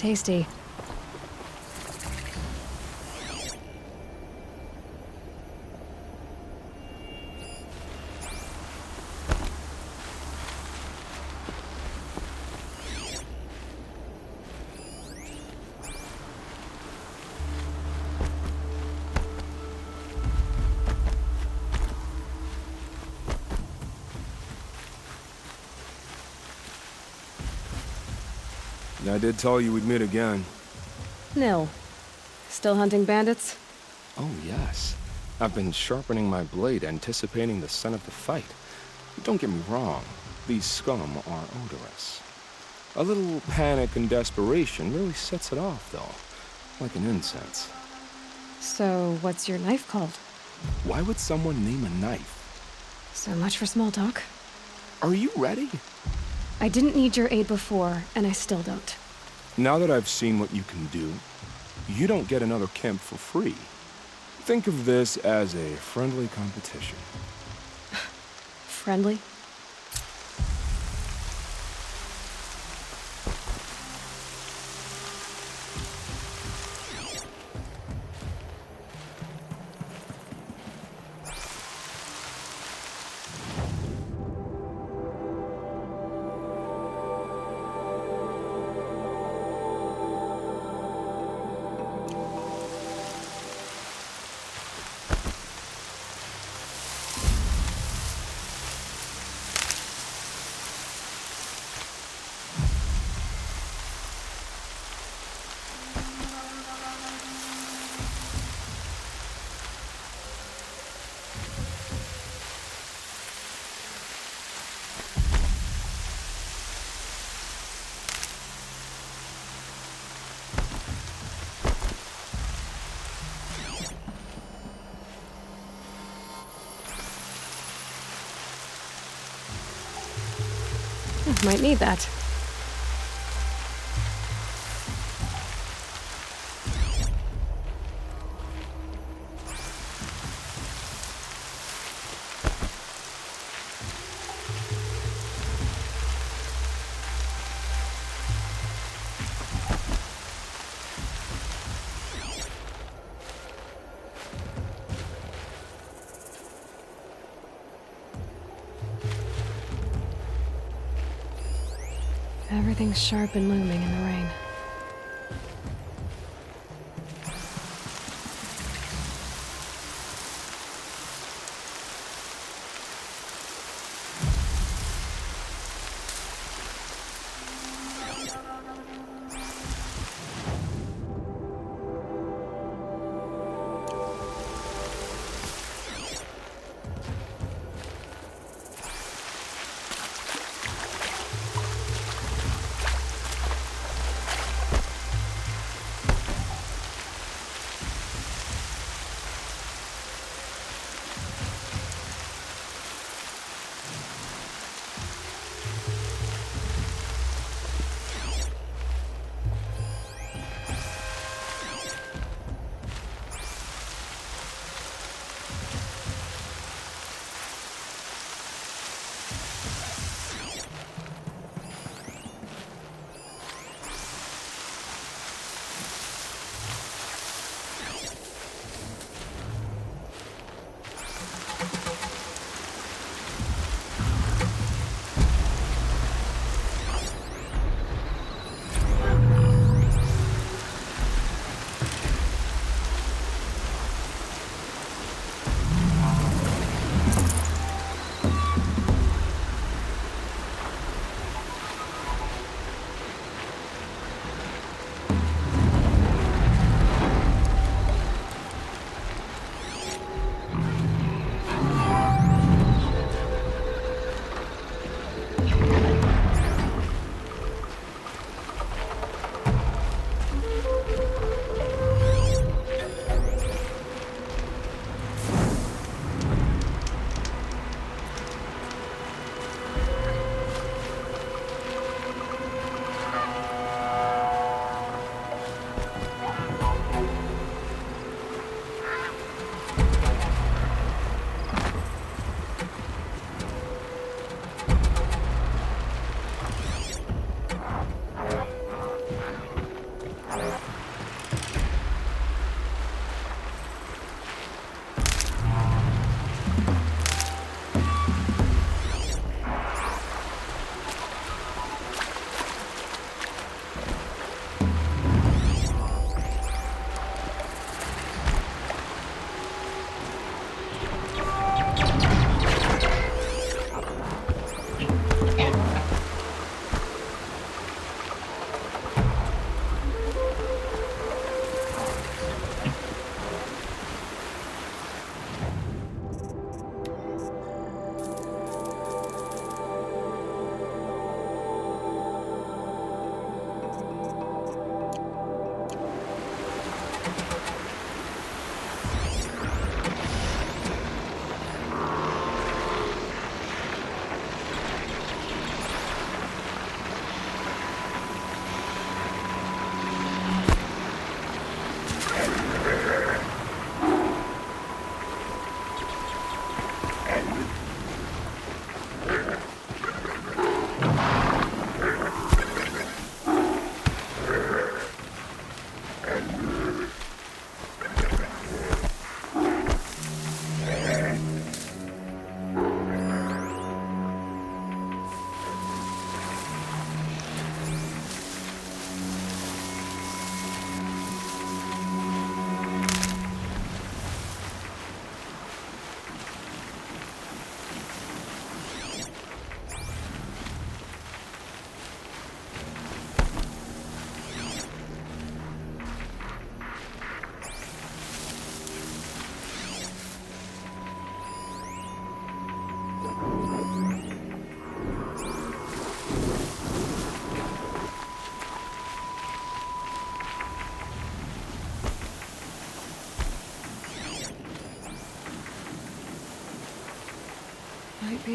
Tasty. I did tell you we'd meet again. Nil. Still hunting bandits? Oh, yes. I've been sharpening my blade, anticipating the scent of the fight. Don't get me wrong, these scum are odorous. A little panic and desperation really sets it off, though, like an incense. So, what's your knife called? Why would someone name a knife? So much for small talk. Are you ready? I didn't need your aid before, and I still don't. Now that I've seen what you can do, you don't get another camp for free. Think of this as a friendly competition. Friendly? Might need that. Everything's sharp and looming in the rain.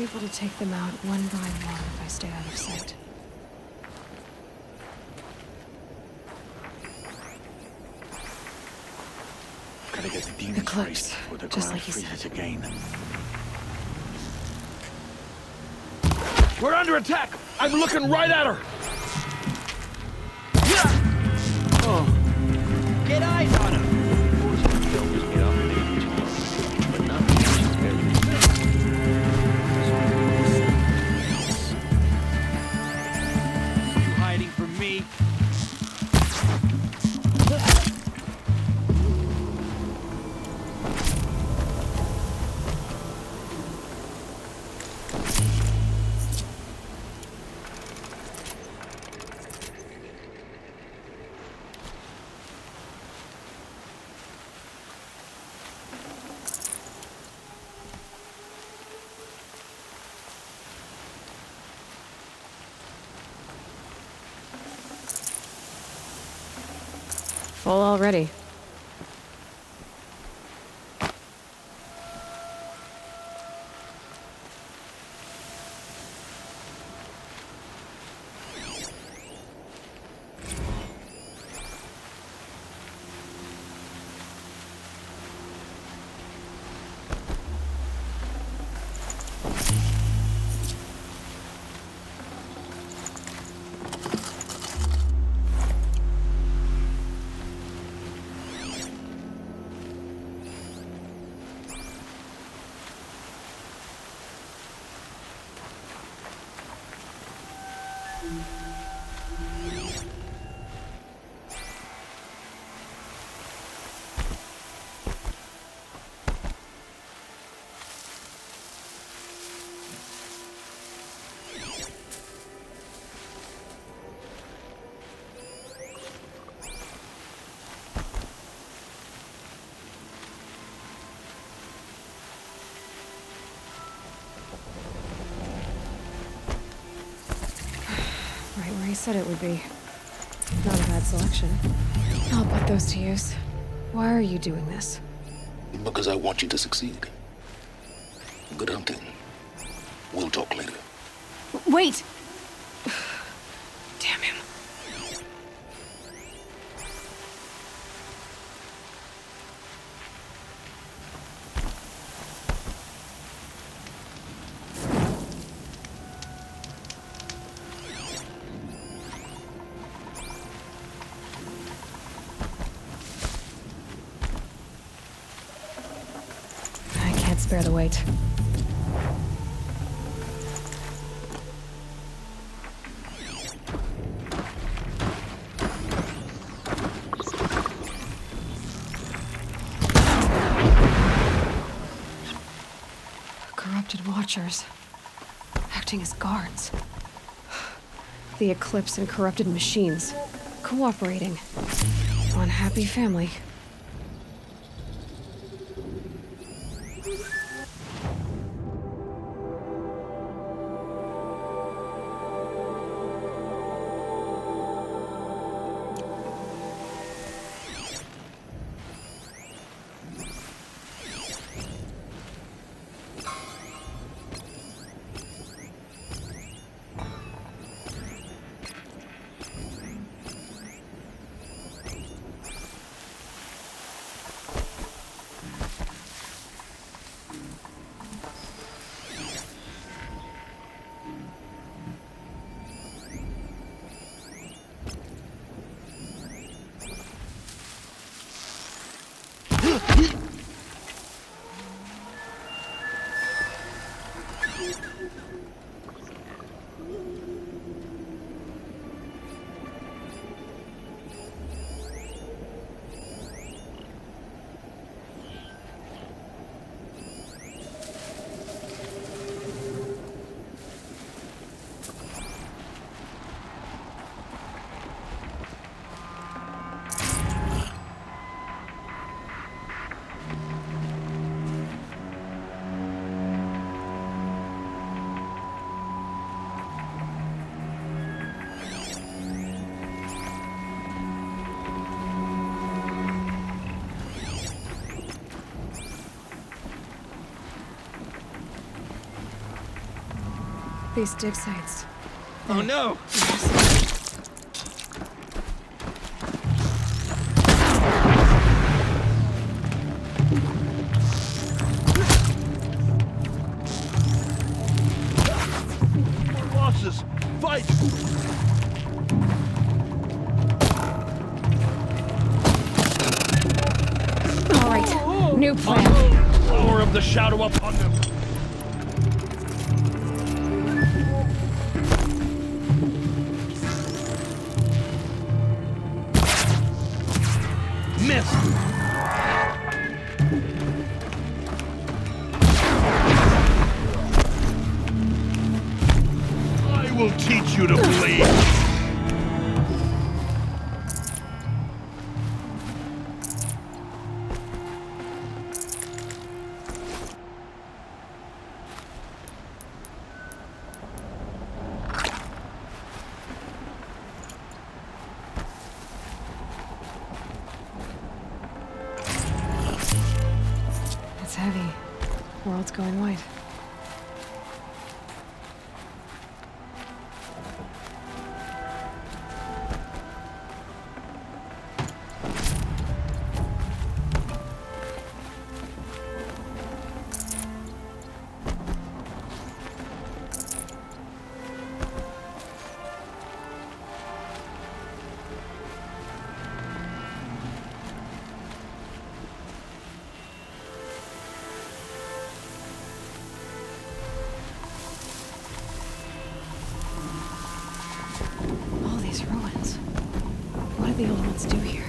able to take them out one by one if I stay out of sight. Gotta get the demons Eclipse, raised before the just ground like he freezes said. again. We're under attack! I'm looking right at her! Get eyes on her! Fortunately, they always made off with ages. But now she's very You hiding from me? Full already. Right where he said it would be. Not a bad selection. I'll put those to use. Why are you doing this? Because I want you to succeed. Good hunting. We'll talk later. Wait! Damn him. I can't spare the weight. Corrupted Watchers. Acting as guards. The Eclipse and corrupted machines. Cooperating. One happy family. These dig sites. Oh no! More losses! Fight! All right, new plan. Power of the shadow upon them! Missed! I will teach you to bleed! It's heavy. World's going white. All these ruins. What did the old ones do here?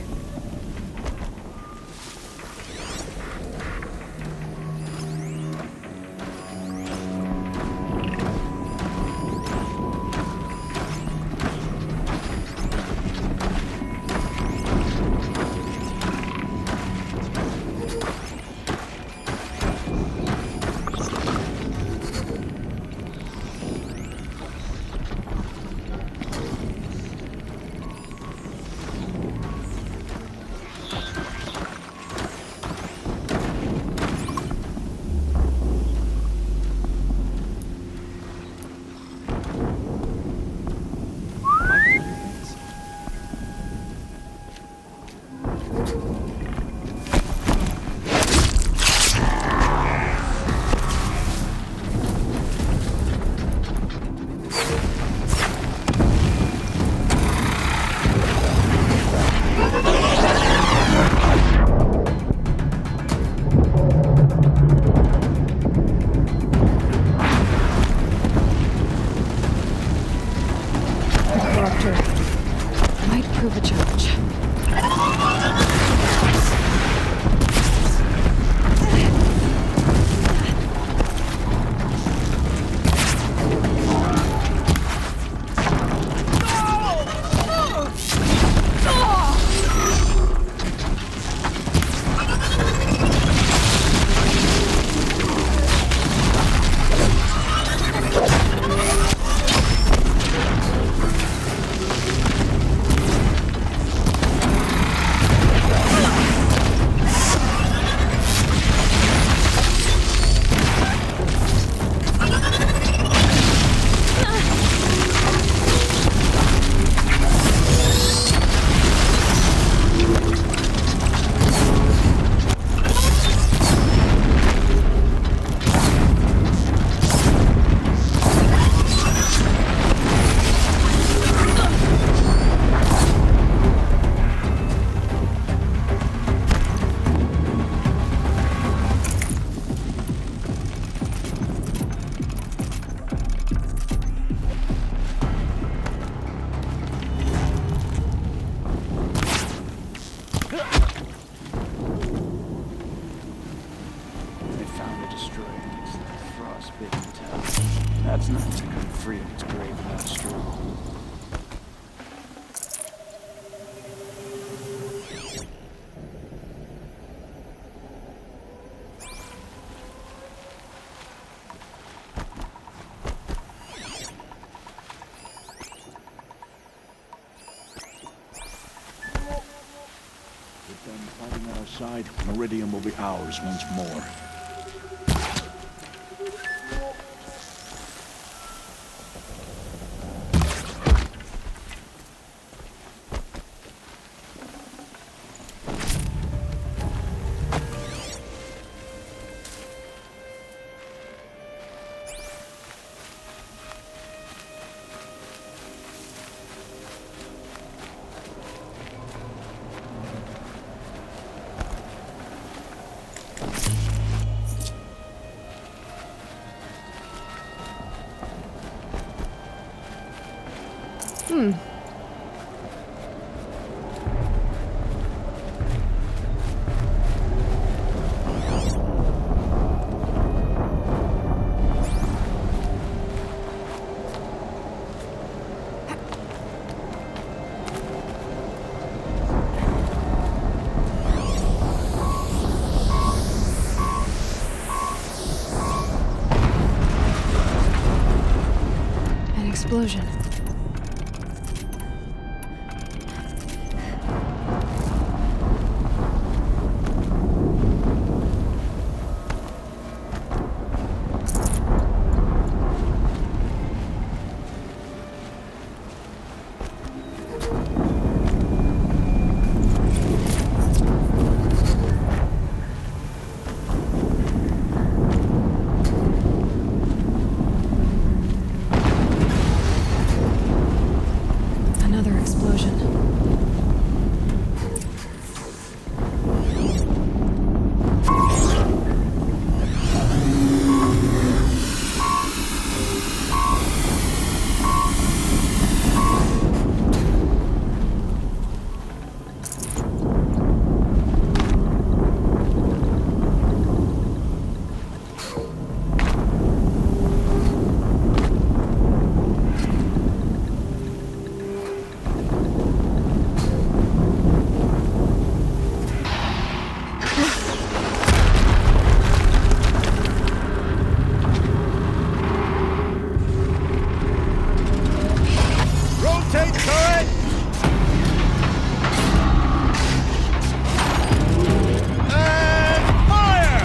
Might prove a challenge. That's nothing to come free of its grave without a struggle. With them fighting on our side, Meridian will be ours once more. An explosion. Another explosion. Rotate turret! And fire!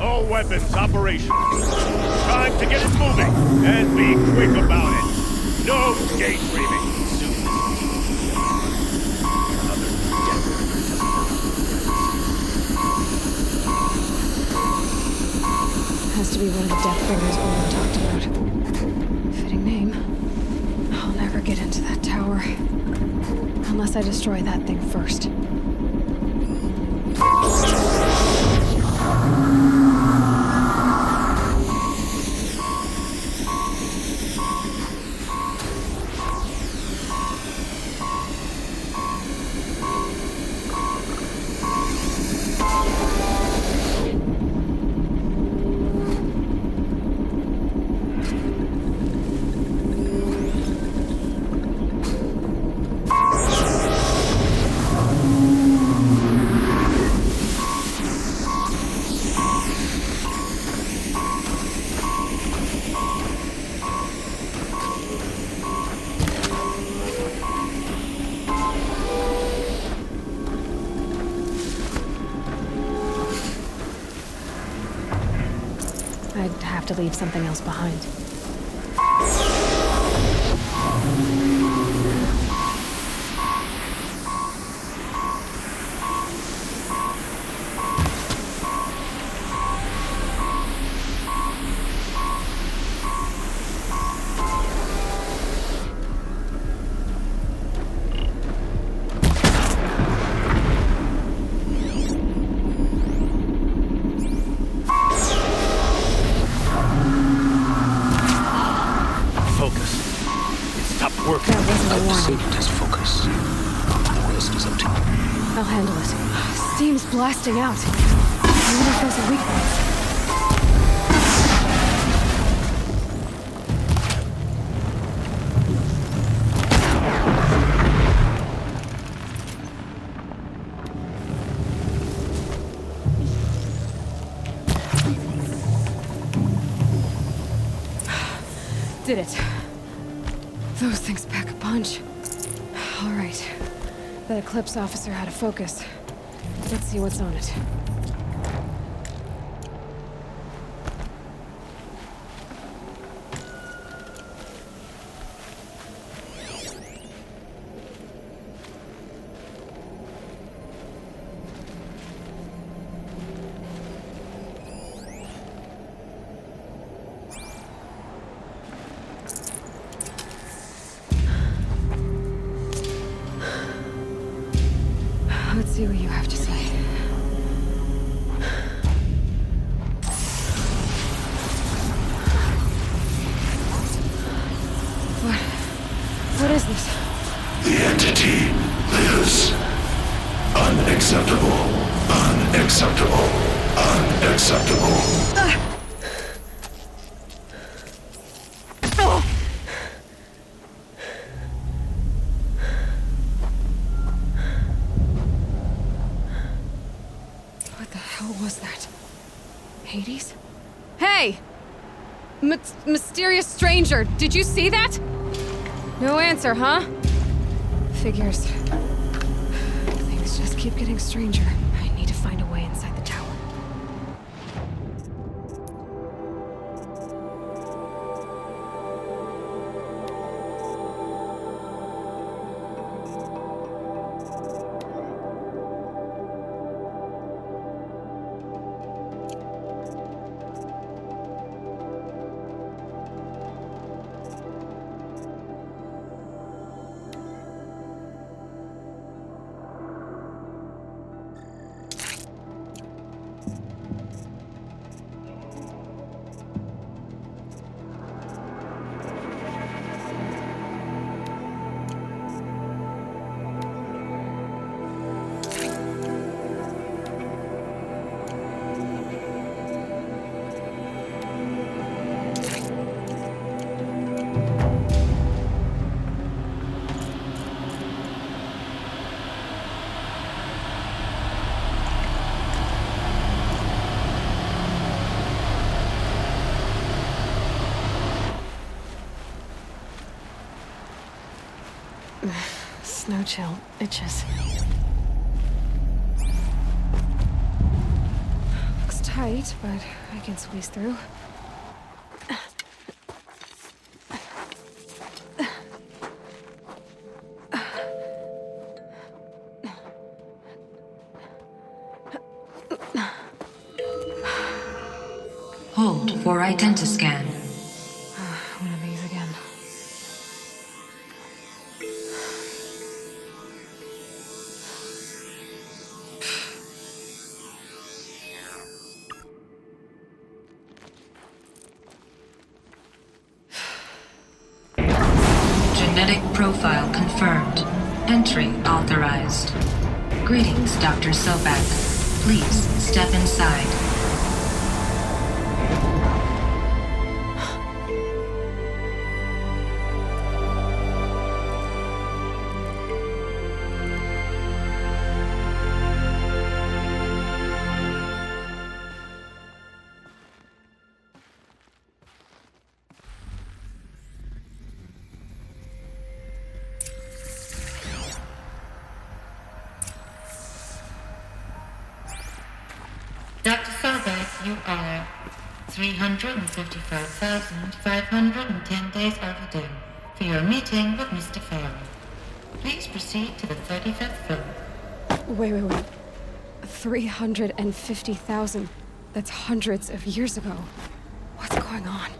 All weapons operational. Time to get it moving, and be quick about it. No daydreaming. Has to be one of the Deathbringers Owen talked about. Fitting name. I'll never get into that tower. Unless I destroy that thing first. I'd have to leave something else behind. Working. That wasn't a I've warning. seen you just focus. The rest is up to you. I'll handle it. Steam's blasting out. I wonder if there's a weak point. Did it. Those things pack a punch. All right. That Eclipse officer had a focus. Let's see what's on it. Let's see what you have to say. Unacceptable. What the hell was that? Hades? Hey! Mysterious stranger, did you see that? No answer, huh? Figures. Things just keep getting stranger. I need to find a way inside the tower. Snow chill itches. Looks tight, but I can squeeze through. Hold for identiscan. One of these again. Genetic profile confirmed. Entry authorized. Greetings, Dr. Sobek. Please step inside. Dr. Sobek, you are 355,510 days overdue for your meeting with Mr. Farrell. Please proceed to the 35th floor. Wait. 350,000. That's hundreds of years ago. What's going on?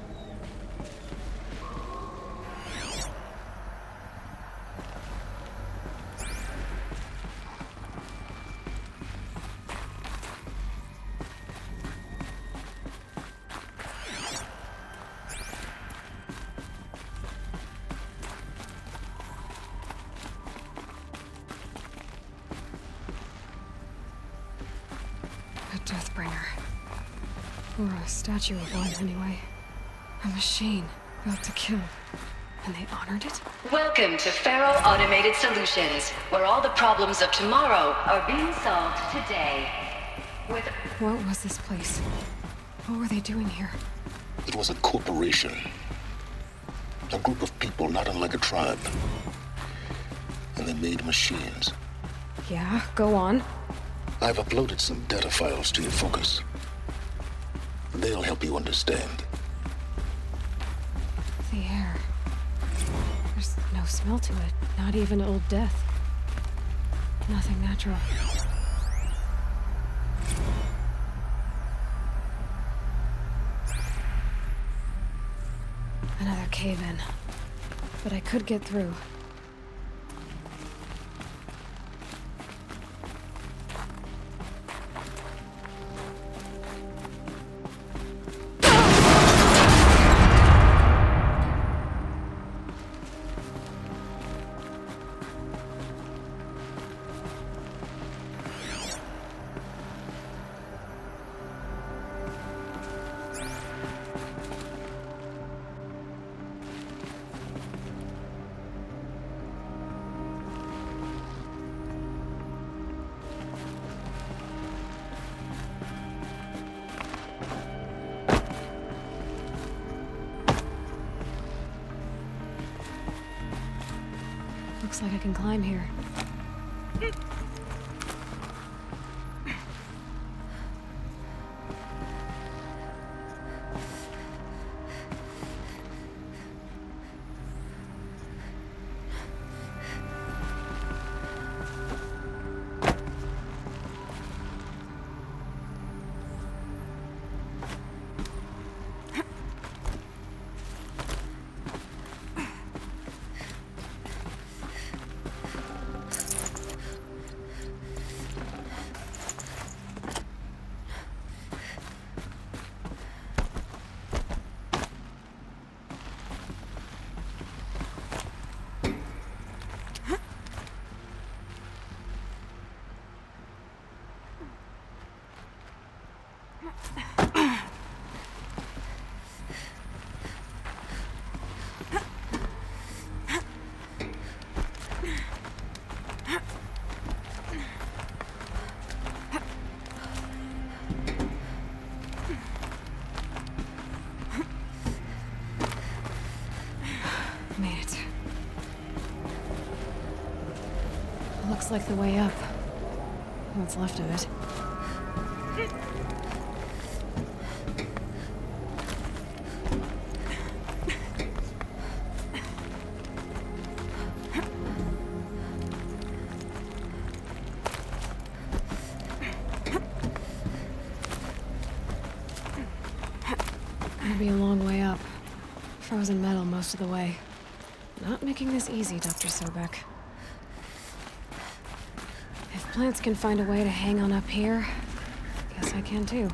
A Deathbringer. Or a statue of one, anyway. A machine built to kill. And they honored it? Welcome to Farrell Automated Solutions, where all the problems of tomorrow are being solved today. What was this place? What were they doing here? It was a corporation. A group of people not unlike a tribe. And they made machines. Yeah, go on. I've uploaded some data files to your focus. They'll help you understand. The air. There's no smell to it. Not even Old Death. Nothing natural. Another cave-in. But I could get through. Looks like I can climb here. Made it. Looks like the way up. What's left of it. It'll be a long way up. Frozen metal most of the way. Not making this easy, Dr. Sobek. If plants can find a way to hang on up here, guess I can too.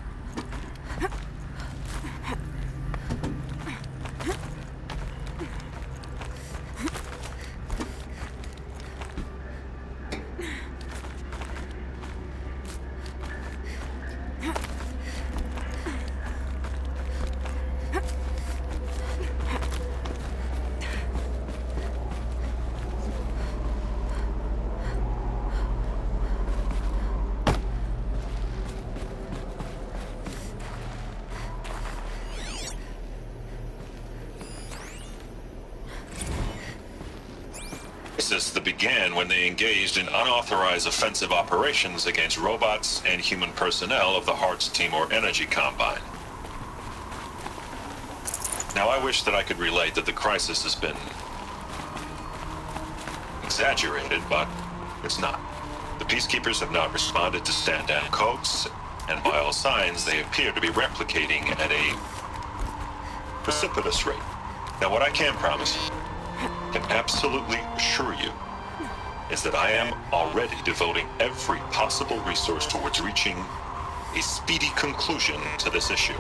That began when they engaged in unauthorized offensive operations against robots and human personnel of the Hearts Timor Energy Combine. Now, I wish that I could relate that the crisis has been exaggerated, but it's not. The Peacekeepers have not responded to stand-down codes, and by all signs, they appear to be replicating at a precipitous rate. Now, what I can promise you, can absolutely assure you, is that I am already devoting every possible resource towards reaching a speedy conclusion to this issue.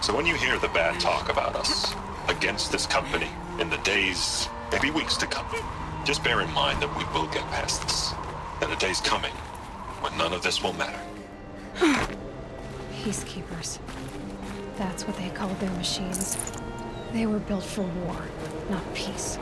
So when you hear the bad talk about us against this company in the days, maybe weeks to come, just bear in mind that we will get past this. That a day's coming when none of this will matter. Peacekeepers. That's what they called their machines. They were built for war, not peace.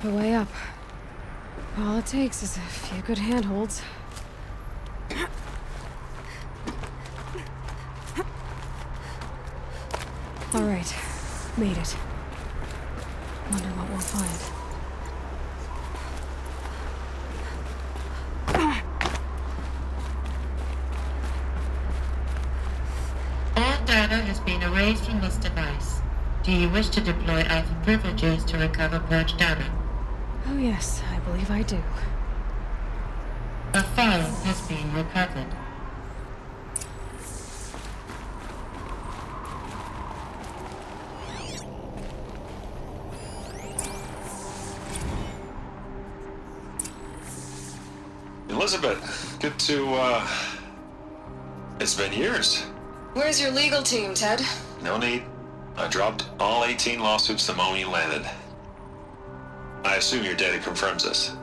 the way up. All it takes is a few good handholds. All right, made it. Wonder what we'll find. All data has been erased from this device. Do you wish to deploy Alpha privileges to recover purged data? Oh yes, I believe I do. A file has been recovered. Elizabeth, good to, it's been years. Where's your legal team, Ted? No need. I dropped all 18 lawsuits the moment you landed. I assume your data confirms this.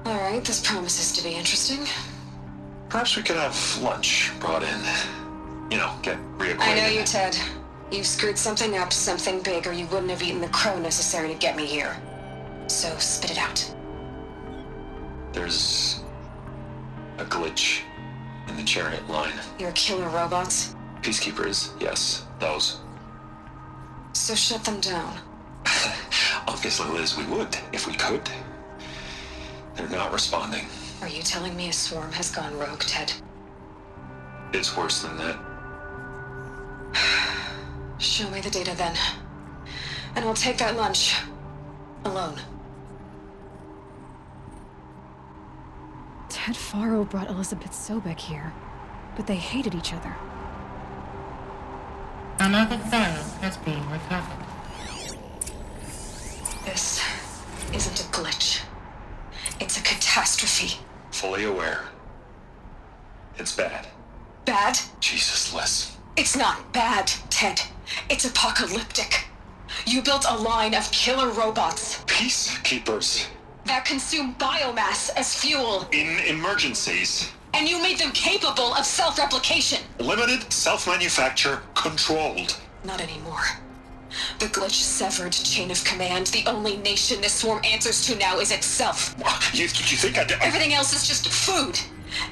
All right, this promises to be interesting. Perhaps we could have lunch brought in. You know, get reacquainted. I know you, Ted. You've screwed something up, something big, or you wouldn't have eaten the crow necessary to get me here. So spit it out. There's a glitch in the chariot line. Your killer robots? Peacekeepers, yes, those. So shut them down. Obviously, Liz, we would, if we could. They're not responding. Are you telling me a swarm has gone rogue, Ted? It's worse than that. Show me the data then. And I'll take that lunch. Alone. Ted Faro brought Elizabeth Sobek here, but they hated each other. Another file has been recovered. This isn't a glitch. It's a catastrophe. Fully aware. It's bad. Bad? Jesus, Liz. It's not bad, Ted. It's apocalyptic. You built a line of killer robots Peacekeepers. that consume biomass as fuel, In emergencies. and you made them capable of self-replication. Limited, self-manufacture, controlled. Not anymore. The glitch severed chain of command. The only nation this swarm answers to now is itself. You think I'd... Everything else is just food.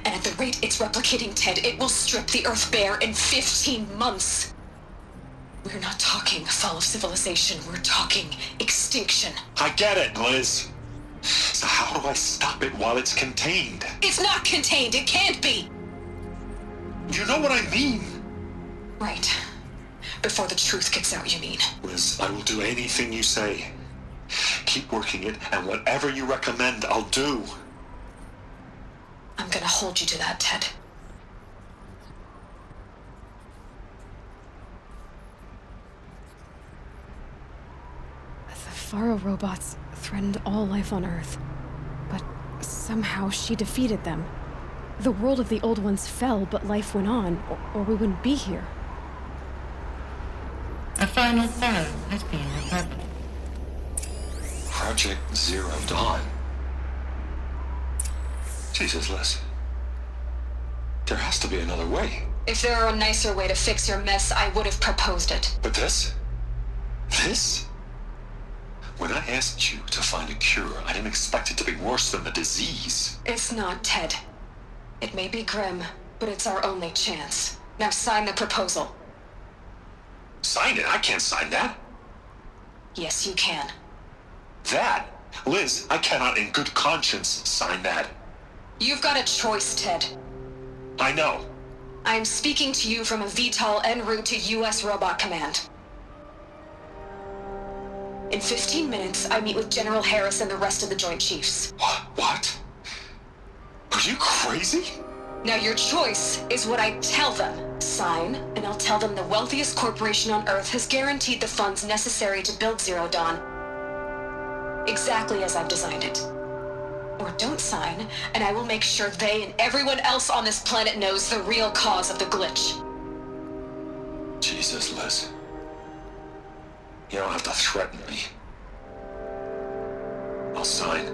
And at the rate it's replicating, Ted, it will strip the Earth bare in 15 months. We're not talking fall of civilization. We're talking extinction. I get it, Liz. So how do I stop it while it's contained? It's not contained. It can't be. You know what I mean? Right. Before the truth gets out, you mean? Liz, I will do anything you say. Keep working it, and whatever you recommend, I'll do. I'm gonna hold you to that, Ted. The Faro robots threatened all life on Earth, but somehow she defeated them. The world of the old ones fell, but life went on, or we wouldn't be here. A final file has been recovered. Project Zero Dawn. Jesus, Liz. There has to be another way. If there were a nicer way to fix your mess, I would have proposed it. But this? This? When I asked you to find a cure, I didn't expect it to be worse than the disease. It's not, Ted. It may be grim, but it's our only chance. Now sign the proposal. Sign it? I can't sign that. Yes, you can. That? Liz, I cannot in good conscience sign that. You've got a choice, Ted. I know. I am speaking to you from a VTOL en route to U.S. Robot Command. In 15 minutes, I meet with General Harris and the rest of the Joint Chiefs. What? Are you crazy? Now your choice is what I tell them. Sign, and I'll tell them the wealthiest corporation on Earth has guaranteed the funds necessary to build Zero Dawn. Exactly as I've designed it. Or don't sign, and I will make sure they and everyone else on this planet knows the real cause of the glitch. Jesus, Liz. You don't have to threaten me. I'll sign.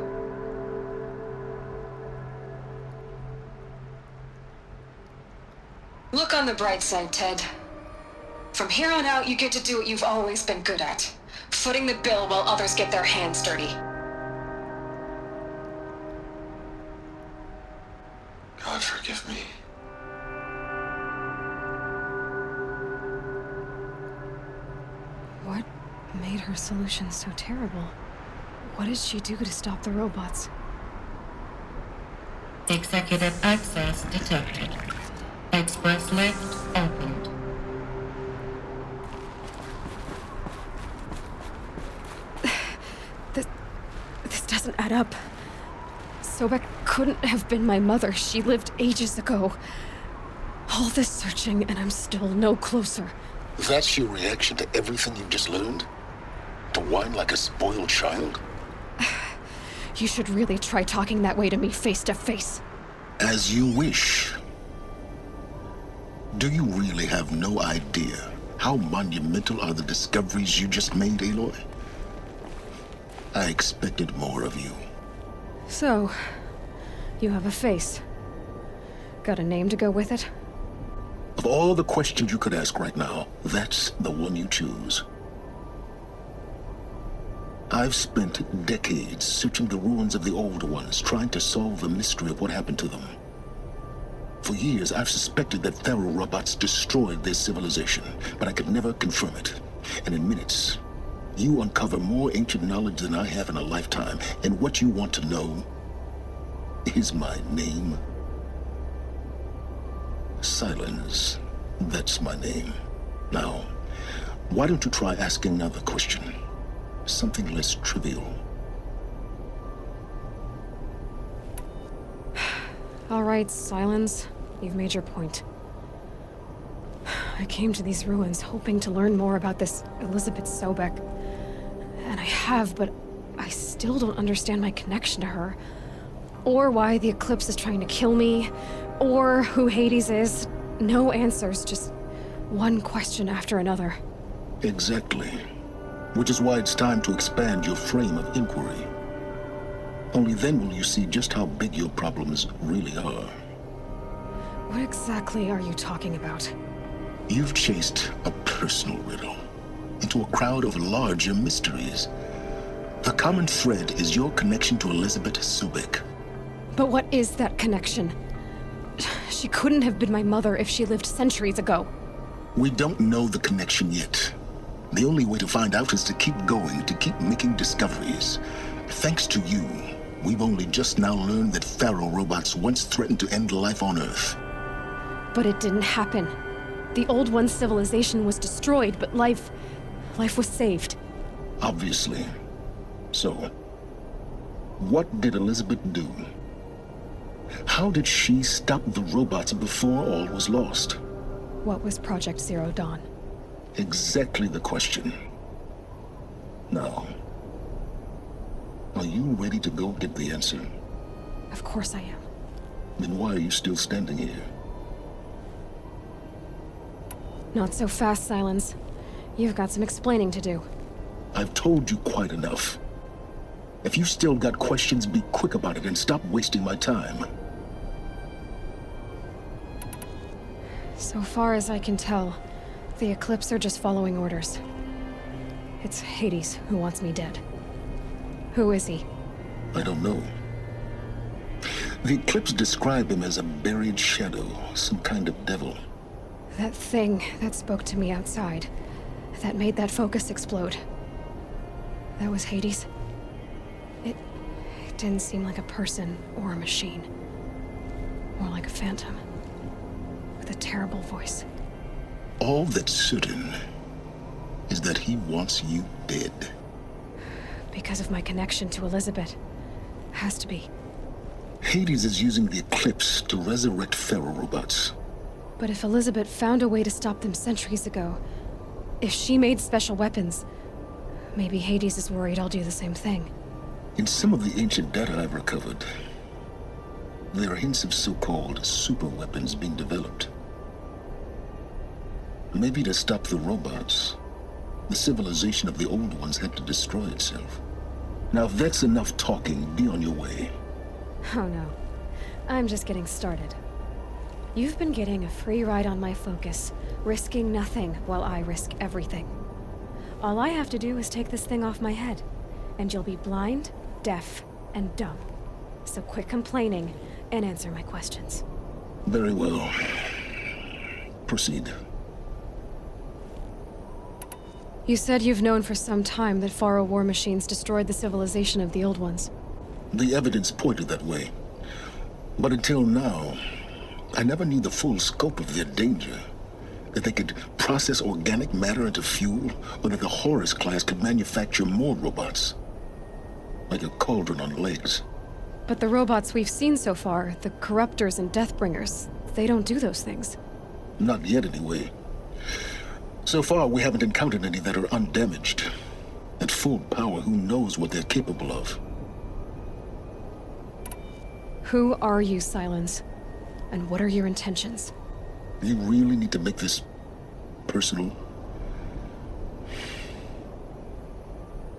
Look on the bright side, Ted. From here on out, you get to do what you've always been good at. Footing the bill while others get their hands dirty. God forgive me. What made her solution so terrible? What did she do to stop the robots? Executive access detected. Express lift opened. This doesn't add up. Sobek couldn't have been my mother. She lived ages ago. All this searching, and I'm still no closer. That's your reaction to everything you've just learned? To whine like a spoiled child? You should really try talking that way to me face to face. As you wish. Do you really have no idea how monumental are the discoveries you just made, Aloy? I expected more of you. So, you have a face. Got a name to go with it? Of all the questions you could ask right now, that's the one you choose. I've spent decades searching the ruins of the Old Ones, trying to solve the mystery of what happened to them. For years, I've suspected that Faro robots destroyed their civilization, but I could never confirm it. And in minutes, you uncover more ancient knowledge than I have in a lifetime, and what you want to know is my name. Silence. That's my name. Now, why don't you try asking another question? Something less trivial. All right, Silence. You've made your point. I came to these ruins hoping to learn more about this Elizabeth Sobek. And I have, but I still don't understand my connection to her. Or why the Eclipse is trying to kill me. Or who Hades is. No answers, just one question after another. Exactly. Which is why it's time to expand your frame of inquiry. Only then will you see just how big your problems really are. What exactly are you talking about? You've chased a personal riddle into a crowd of larger mysteries. The common thread is your connection to Elizabeth Sobek. But what is that connection? She couldn't have been my mother if she lived centuries ago. We don't know the connection yet. The only way to find out is to keep going, to keep making discoveries. Thanks to you, we've only just now learned that Faro robots once threatened to end life on Earth. But it didn't happen. The Old One's civilization was destroyed, but life was saved. Obviously. So, what did Elizabeth do? How did she stop the robots before all was lost? What was Project Zero Dawn? Exactly the question. Now, are you ready to go get the answer? Of course I am. Then why are you still standing here? Not so fast, Silence. You've got some explaining to do. I've told you quite enough. If you've still got questions, be quick about it and stop wasting my time. So far as I can tell, the Eclipse are just following orders. It's Hades who wants me dead. Who is he? I don't know. The Eclipse describe him as a buried shadow, some kind of devil. That thing that spoke to me outside, that made that focus explode. That was Hades? It didn't seem like a person or a machine. More like a phantom. With a terrible voice. All that's certain is that he wants you dead. Because of my connection to Elizabeth. Has to be. Hades is using the Eclipse to resurrect Faro robots. But if Elizabeth found a way to stop them centuries ago, if she made special weapons, maybe Hades is worried I'll do the same thing. In some of the ancient data I've recovered, there are hints of so-called super weapons being developed. Maybe to stop the robots, the civilization of the Old Ones had to destroy itself. Now, if that's enough talking, be on your way. Oh no. I'm just getting started. You've been getting a free ride on my focus, risking nothing while I risk everything. All I have to do is take this thing off my head, and you'll be blind, deaf, and dumb. So quit complaining and answer my questions. Very well. Proceed. You said you've known for some time that Faro war machines destroyed the civilization of the Old Ones. The evidence pointed that way. But until now, I never knew the full scope of their danger. That they could process organic matter into fuel, or that the Horus class could manufacture more robots. Like a cauldron on legs. But the robots we've seen so far, the Corruptors and Deathbringers, they don't do those things. Not yet, anyway. So far, we haven't encountered any that are undamaged. At full power, who knows what they're capable of? Who are you, Sylens? And what are your intentions? You really need to make this personal?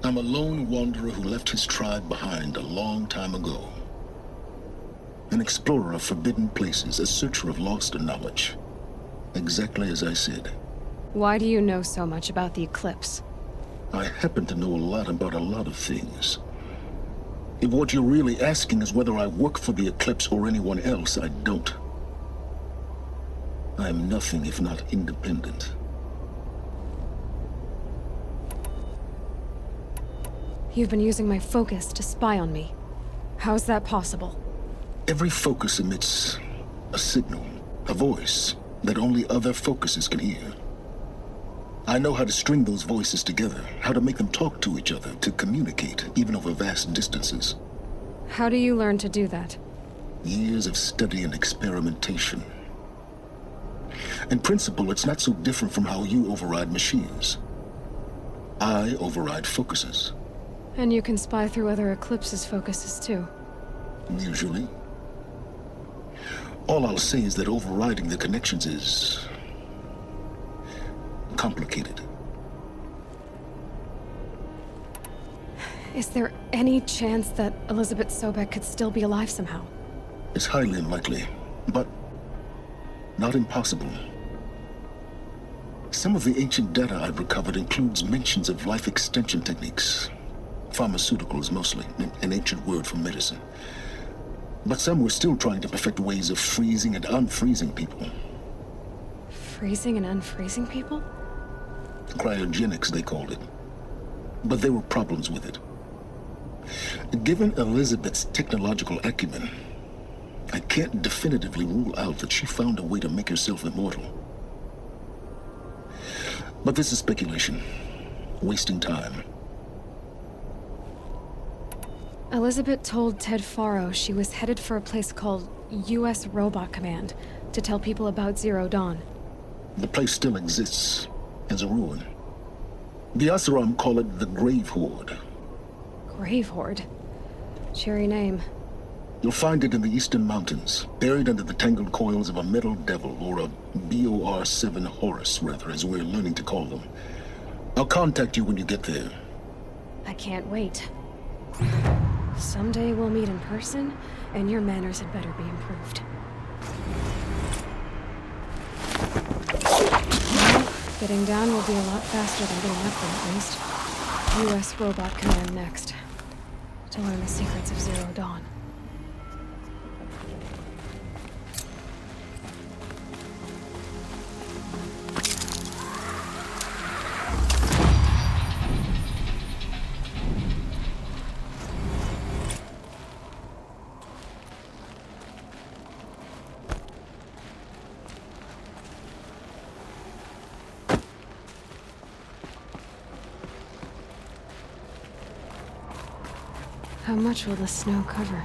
I'm a lone wanderer who left his tribe behind a long time ago. An explorer of forbidden places, a searcher of lost knowledge. Exactly as I said. Why do you know so much about the Eclipse? I happen to know a lot about a lot of things. If what you're really asking is whether I work for the Eclipse or anyone else, I don't. I am nothing if not independent. You've been using my focus to spy on me. How's that possible? Every focus emits a signal, a voice, that only other focuses can hear. I know how to string those voices together, how to make them talk to each other, to communicate, even over vast distances. How do you learn to do that? Years of study and experimentation. In principle, it's not so different from how you override machines. I override focuses. And you can spy through other Eclipse's focuses too. Usually. All I'll say is that overriding the connections is complicated. Is there any chance that Elizabeth Sobek could still be alive somehow? It's highly unlikely, but not impossible. Some of the ancient data I've recovered includes mentions of life extension techniques. Pharmaceuticals mostly, an ancient word for medicine. But some were still trying to perfect ways of freezing and unfreezing people. Freezing and unfreezing people? Cryogenics, they called it. But there were problems with it. Given Elizabeth's technological acumen, I can't definitively rule out that she found a way to make herself immortal. But this is speculation. Wasting time. Elizabeth told Ted Faro she was headed for a place called U.S. Robot Command to tell people about Zero Dawn. The place still exists as a ruin. The Oseram call it the Grave Horde. Grave Horde? Cheery name. You'll find it in the Eastern Mountains, buried under the tangled coils of a metal devil, or a BOR-7 Horus, rather, as we're learning to call them. I'll contact you when you get there. I can't wait. Someday we'll meet in person, and your manners had better be improved. Well, getting down will be a lot faster than getting up there, at least. U.S. Robot Command next. To learn the secrets of Zero Dawn. How much will the snow cover?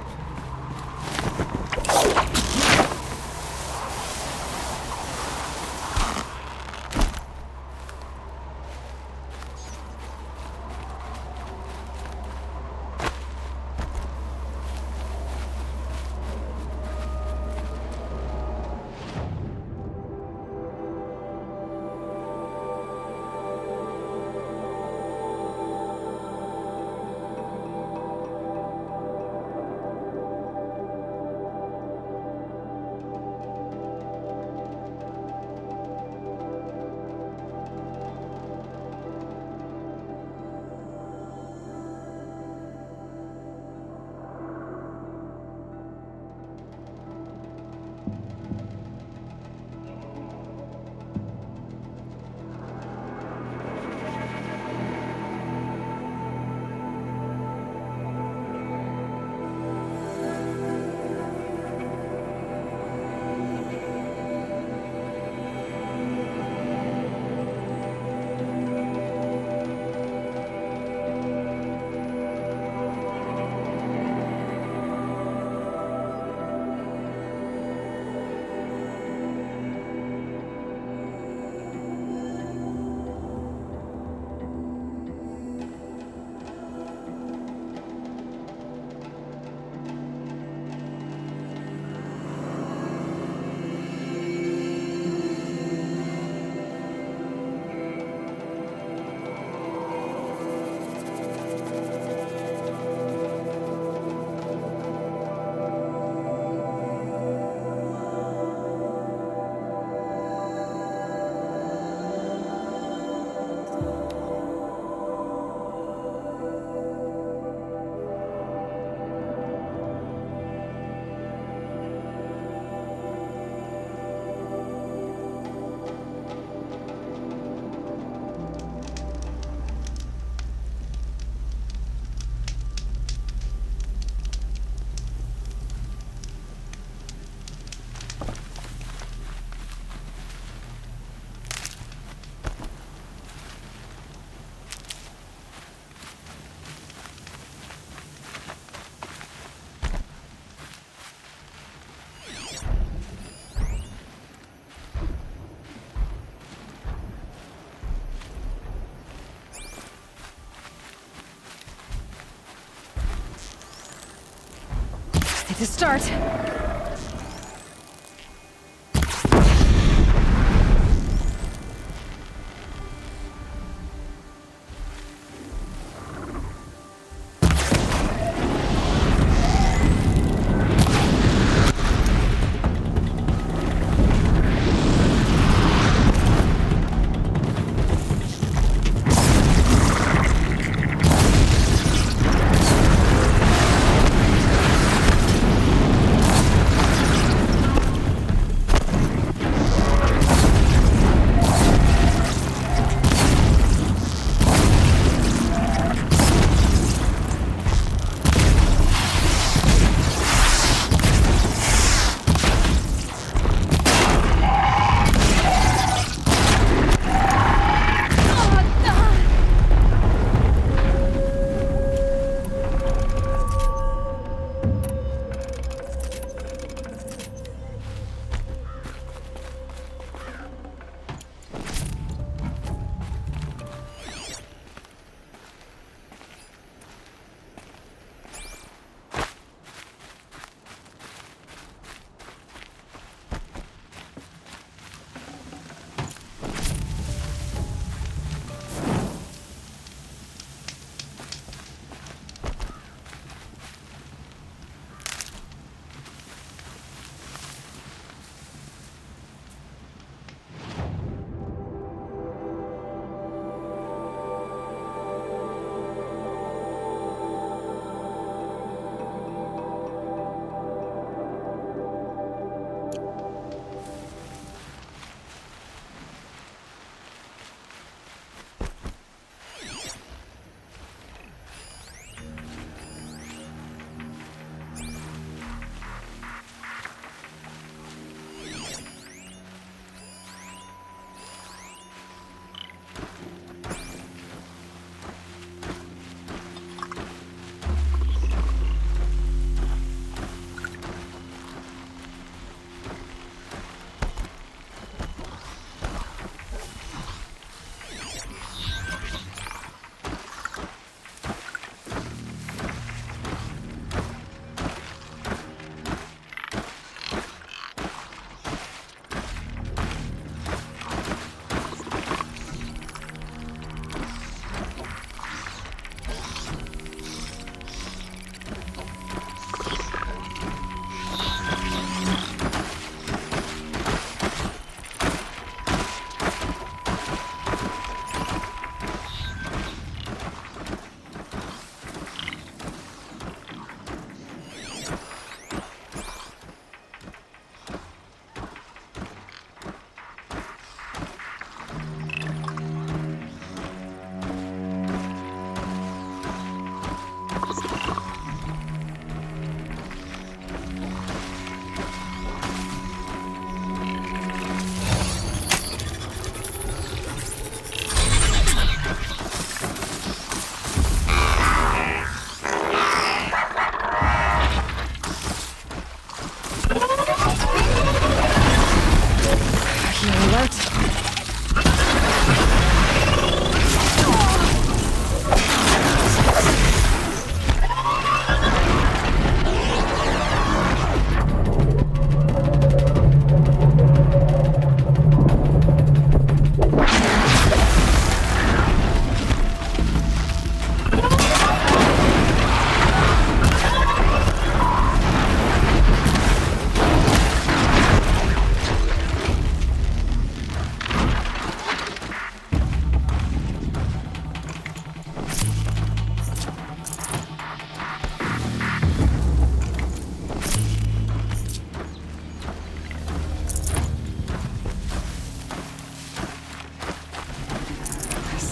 to start.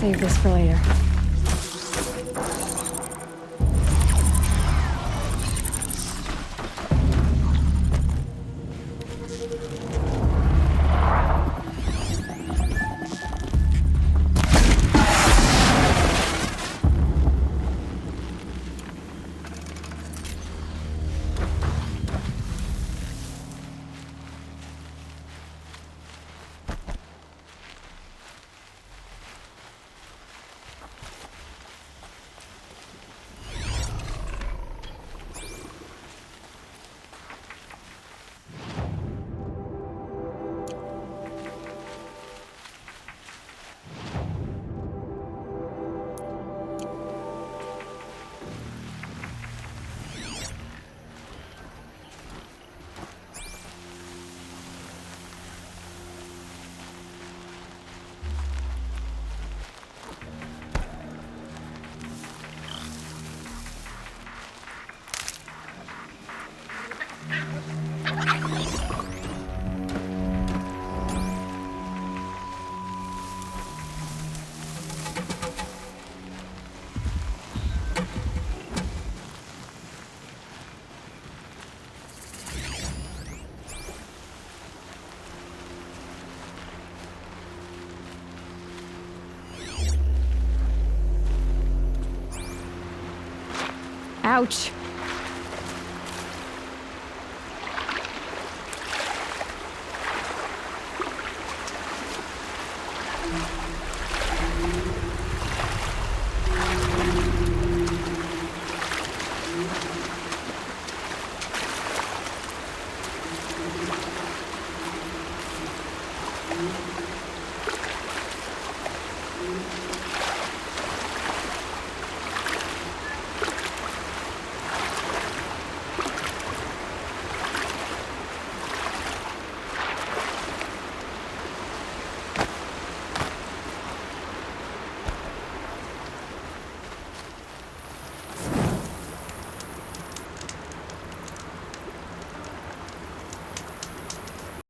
Save this for later. Ouch.